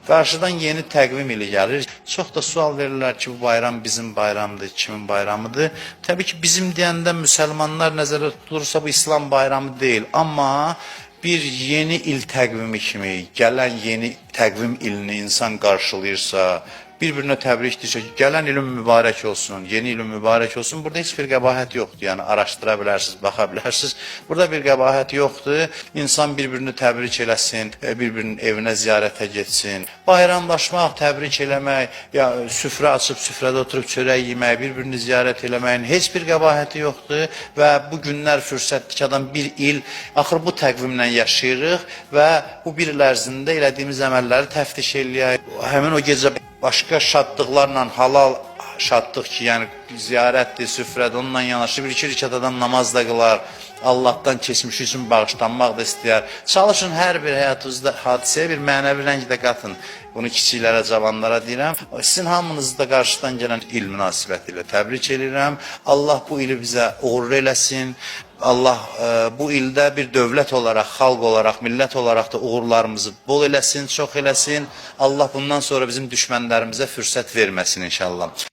Qarşıdan yeni təqvim ili gəlir. Çox da sual verirlər ki, bu bayram bizim bayramdır, kimin bayramıdır? Təbii ki, bizim deyəndə müsəlmanlar nəzərdə tutulursa bu İslam bayramı deyil. Amma bir yeni il təqvimi kimi gələn yeni təqvim ilini insan qarşılayırsa, bir-birinə təbrik edirsə ki, gələn ilin mübarək olsun, yeni ilin mübarək olsun. Burada heç bir qəbahət yoxdur. Yəni araşdıra bilərsiniz, baxa bilərsiniz. Burada bir qəbahət yoxdur. İnsan bir-birini təbrik eləsin, bir-birinin evinə ziyarətə getsin. Bayramlaşmaq, təbrik eləmək, ya süfrə açıb süfrədə oturub çörək yemək, bir-birini ziyarət eləməyin heç bir qəbahəti yoxdur və bu günlər fürsətdir ki, adam bir il axır bu təqvimlə yaşayırıq və bu bir il ərzində elədiyimiz əməlləri təftiş eləyək. Həmin o gecə başqa şadlıqlarla halal şadlıq ki, yəni ziyarətdir, süfrədir, onunla yanaşı bir-iki rükət adam namaz da qılar, Allahdan keçmiş üçün bağışlanmaq da istəyər. Çalışın hər bir həyatınızda hadisəyə bir mənəvi rəng də qatın. Bunu kiçiklərə, cavanlara deyirəm. Sizin hamınızı da qarşıdan gələn il münasibəti ilə təbrik edirəm. Allah bu ili bizə uğurlu eləsin. Allah bu ildə bir dövlət olaraq, xalq olaraq, millət olaraq da uğurlarımızı bol eləsin, çox eləsin. Allah bundan sonra bizim düşmənlərimizə fürsət verməsin inşallah.